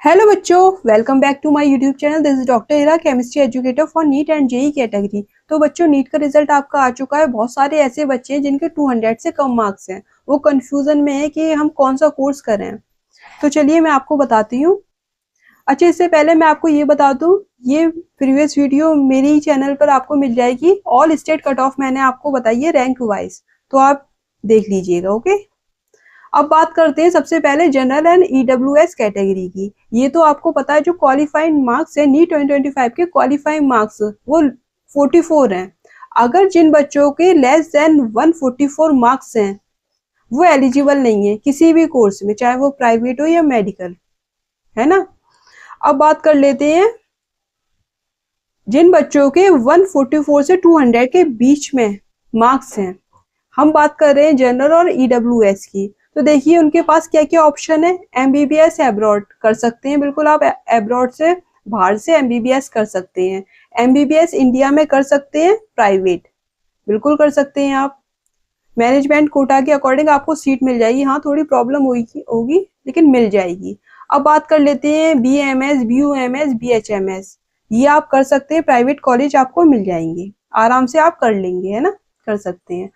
Hello बच्चों, welcome back to my YouTube channel. This is doctor Hira, chemistry educator for NEET and JEE category. तो बच्चों, NEET का result आपका आ चुका है। बहुत सारे ऐसे बच्चे हैं जिनके 200 से कम मार्क्स हैं। वो कंफ्यूजन में है कि हम कौन सा कोर्स करें। तो चलिए मैं आपको बताती हूँ। अच्छा, इससे पहले मैं आपको ये बता दूं, ये प्रीवियस वीडियो मेरे ही चैनल पर आपको मिल जाएगी। ऑल स्टेट कट ऑफ मैंने आपको बताई है रैंक वाइज, तो आप देख लीजिएगा। ओके, अब बात करते हैं सबसे पहले जनरल एंड ईडब्ल्यूएस कैटेगरी की। ये तो आपको पता है, जो क्वालिफाइंग मार्क्स है नीट 2025 के क्वालिफाइंग मार्क्स वो 44 हैं। अगर जिन बच्चों के लेस देन 144 मार्क्स हैं वो एलिजिबल नहीं है किसी भी कोर्स में, चाहे वो प्राइवेट हो या मेडिकल, है ना। अब बात कर लेते हैं जिन बच्चों के 144 से 200 के बीच में मार्क्स हैं। हम बात कर रहे हैं जनरल और ईडब्ल्यूएस की। तो देखिए उनके पास क्या क्या ऑप्शन है। एमबीबीएस एब्रॉड कर सकते हैं, बिल्कुल आप एब्रॉड से, बाहर से एमबीबीएस कर सकते हैं। एमबीबीएस इंडिया में कर सकते हैं, प्राइवेट बिल्कुल कर सकते हैं आप। मैनेजमेंट कोटा के अकॉर्डिंग आपको सीट मिल जाएगी। हाँ, थोड़ी प्रॉब्लम होगी लेकिन मिल जाएगी। अब बात कर लेते हैं बीएमएस, बीयूएमएस, बीएचएमएस। ये आप कर सकते हैं, प्राइवेट कॉलेज आपको मिल जाएंगे, आराम से आप कर लेंगे, है ना, कर सकते हैं।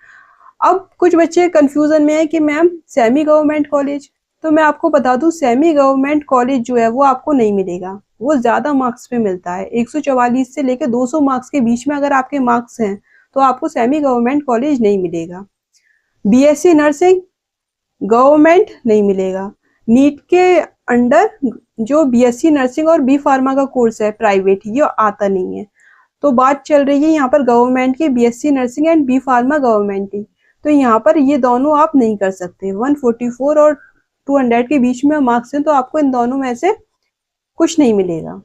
अब कुछ बच्चे कंफ्यूजन में है कि मैम सेमी गवर्नमेंट कॉलेज। तो मैं आपको बता दूं, सेमी गवर्नमेंट कॉलेज जो है वो आपको नहीं मिलेगा। वो ज्यादा मार्क्स पे मिलता है। 144 से लेकर 200 मार्क्स के बीच में अगर आपके मार्क्स हैं तो आपको सेमी गवर्नमेंट कॉलेज नहीं मिलेगा। बीएससी नर्सिंग गवर्नमेंट नहीं मिलेगा। नीट के अंडर जो बीएससी नर्सिंग और बी फार्मा का कोर्स है प्राइवेट, ये आता नहीं है। तो बात चल रही है यहाँ पर गवर्नमेंट की, BSc nursing and B pharma government की। तो यहाँ पर ये दोनों आप नहीं कर सकते। 144 और 200 के बीच में मार्क्स हैं तो आपको इन दोनों में से कुछ नहीं मिलेगा।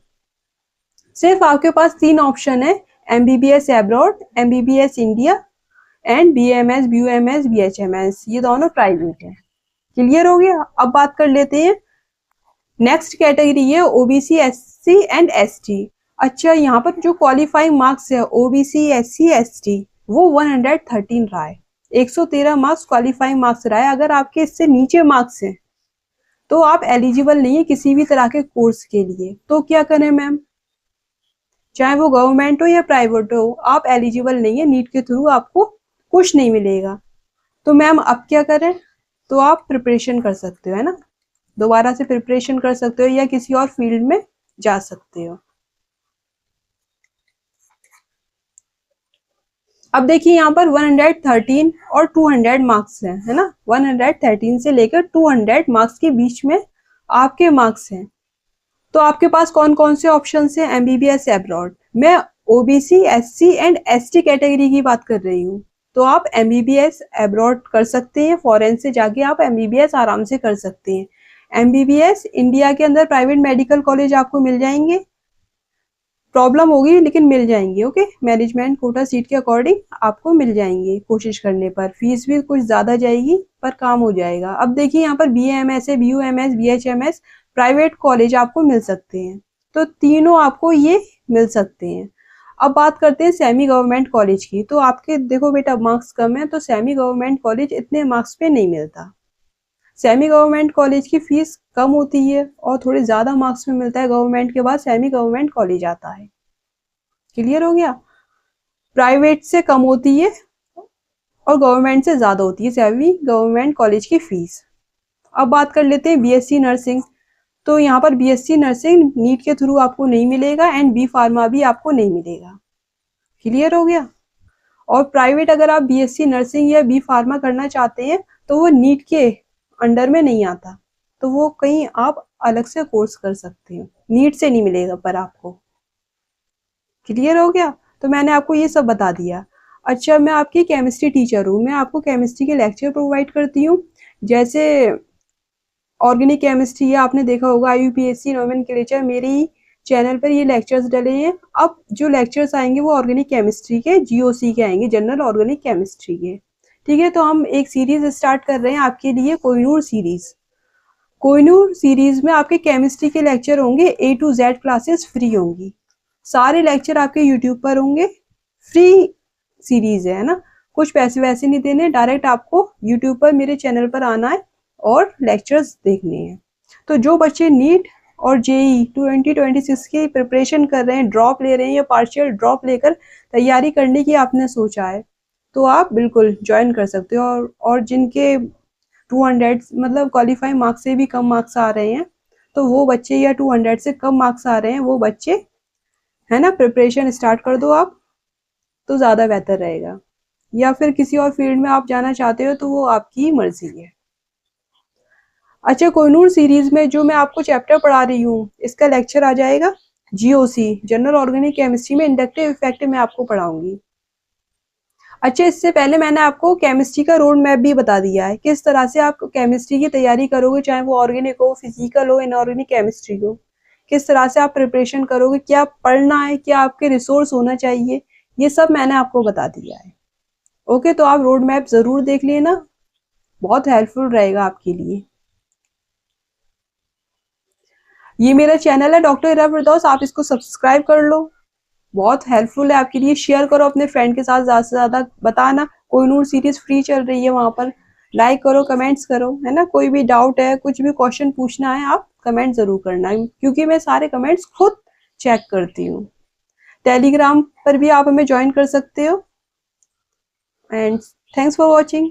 सिर्फ आपके पास 3 ऑप्शन है, MBBS abroad, MBBS India and BMS, BUMS, BHMS. ये दोनों प्राइवेट है। क्लियर हो गया। अब बात कर लेते हैं नेक्स्ट कैटेगरी है ओबीसी, एससी एंड एसटी। अच्छा, यहाँ पर जो क्वालिफाइंग मार्क्स है ओबीसी, एससी, एसटी, वो 113 रहा है। 113 मार्क्स क्वालिफाइंग मार्क्स रहा है। अगर आपके इससे नीचे मार्क्स हैं तो आप एलिजिबल नहीं है किसी भी तरह के कोर्स के लिए। तो क्या करें मैम, चाहे वो गवर्नमेंट हो या प्राइवेट हो, आप एलिजिबल नहीं है। नीट के थ्रू आपको कुछ नहीं मिलेगा। तो मैम अब क्या करें। तो आप प्रिपरेशन कर सकते हो, है ना, दोबारा से प्रिपरेशन कर सकते हो या किसी और फील्ड में जा सकते हो। अब देखिए यहाँ पर 113 और 200 मार्क्स हैं, है ना। 113 से लेकर 200 मार्क्स के बीच में आपके मार्क्स हैं। तो आपके पास कौन कौन से ऑप्शन हैं। एमबीबीएस एब्रॉड, मैं OBC, SC and ST category की बात कर रही हूँ। तो आप एमबीबीएस एब्रॉड कर सकते हैं, फॉरेन से जाके आप एमबीबीएस आराम से कर सकते हैं। एमबीबीएस इंडिया के अंदर प्राइवेट मेडिकल कॉलेज आपको मिल जाएंगे, प्रॉब्लम होगी लेकिन मिल जाएंगे। ओके, मैनेजमेंट कोटा सीट के अकॉर्डिंग आपको मिल जाएंगे। कोशिश करने पर फीस भी कुछ ज्यादा जाएगी पर काम हो जाएगा। अब देखिए यहाँ पर बीएमएस है, बीयूएमएस, बीएचएमएस, प्राइवेट कॉलेज आपको मिल सकते हैं। तो तीनों आपको ये मिल सकते हैं। अब बात करते हैं सेमी गवर्नमेंट कॉलेज की। तो आपके देखो बेटा मार्क्स कम है तो सेमी गवर्नमेंट कॉलेज इतने मार्क्स पे नहीं मिलता। सेमी गवर्नमेंट कॉलेज की फीस कम होती है और थोड़े ज्यादा मार्क्स में मिलता है। गवर्नमेंट के बाद सेमी गवर्नमेंट कॉलेज आता है। क्लियर हो गया। प्राइवेट से कम होती है और गवर्नमेंट से ज्यादा होती है सेमी गवर्नमेंट कॉलेज की फीस। अब बात कर लेते हैं बीएससी नर्सिंग। तो यहाँ पर बीएससी नर्सिंग नीट के थ्रू आपको नहीं मिलेगा एंड बी फार्मा भी आपको नहीं मिलेगा। क्लियर हो गया। और प्राइवेट अगर आप बीएससी नर्सिंग या बी फार्मा करना चाहते हैं तो वो नीट के अंडर में नहीं आता। तो वो कहीं आप अलग से कोर्स कर सकते हो, नीट से नहीं मिलेगा पर आपको। क्लियर हो गया। तो मैंने आपको ये सब बता दिया। अच्छा, मैं आपकी केमिस्ट्री टीचर हूँ। मैं आपको केमिस्ट्री के लेक्चर प्रोवाइड करती हूँ। जैसे ऑर्गेनिक केमिस्ट्री है, आपने देखा होगा आईयूपीएससी नोमेनक्लेचर, मेरे ही चैनल पर ये लेक्चर्स डले हैं। अब जो लेक्चर्स आएंगे वो ऑर्गेनिक केमिस्ट्री के, जीओसी के आएंगे, जनरल ऑर्गेनिक केमिस्ट्री के। ठीक है, तो हम एक सीरीज स्टार्ट कर रहे हैं आपके लिए, कोहिनूर सीरीज। कोहिनूर सीरीज में आपके केमिस्ट्री के लेक्चर होंगे, A to Z classes free होंगी। सारे लेक्चर आपके यूट्यूब पर होंगे, फ्री सीरीज है ना, कुछ पैसे वैसे नहीं देने, डायरेक्ट आपको यूट्यूब पर मेरे चैनल पर आना है और लेक्चर्स देखने हैं। तो जो बच्चे नीट और जेई 2026 की प्रिपरेशन कर रहे हैं, ड्रॉप ले रहे हैं या पार्शियल ड्रॉप लेकर तैयारी करने की आपने सोचा है, तो आप बिल्कुल ज्वाइन कर सकते हो। और जिनके 200 मतलब क्वालिफाइंग मार्क्स से भी कम मार्क्स आ रहे हैं, तो वो बच्चे, या 200 से कम मार्क्स आ रहे हैं वो बच्चे, है ना, प्रिपरेशन स्टार्ट कर दो आप, तो ज़्यादा बेहतर रहेगा। या फिर किसी और फील्ड में आप जाना चाहते हो तो वो आपकी मर्जी है। अच्छा, कोहिनूर सीरीज में जो मैं आपको चैप्टर पढ़ा रही हूँ, इसका लेक्चर आ जाएगा जीओसी, जनरल ऑर्गेनिक केमिस्ट्री में इंडक्टिव इफेक्ट में आपको पढ़ाऊंगी। अच्छा, इससे पहले मैंने आपको केमिस्ट्री का रोड मैप भी बता दिया है, किस तरह से आप केमिस्ट्री की तैयारी करोगे, चाहे वो ऑर्गेनिक हो, फिजिकल हो, इनऑर्गेनिक केमिस्ट्री हो, किस तरह से आप प्रिपरेशन करोगे, क्या पढ़ना है, क्या आपके रिसोर्स होना चाहिए, ये सब मैंने आपको बता दिया है। ओके, तो आप रोड मैप जरूर देख लेना, बहुत हेल्पफुल रहेगा आपके लिए। ये मेरा चैनल है डॉक्टर इरा फिरदौस, आप इसको सब्सक्राइब कर लो, बहुत हेल्पफुल है आपके लिए। शेयर करो अपने फ्रेंड के साथ, ज़्यादा से ज़्यादा बताना। कोहिनूर सीरीज फ्री चल रही है, वहाँ पर लाइक करो, कमेंट्स करो, है ना। कोई भी डाउट है, कुछ भी क्वेश्चन पूछना है, आप कमेंट जरूर करना है, क्योंकि मैं सारे कमेंट्स खुद चेक करती हूँ। टेलीग्राम पर भी आप हमें ज्वाइन कर सकते हो। And thanks for watching.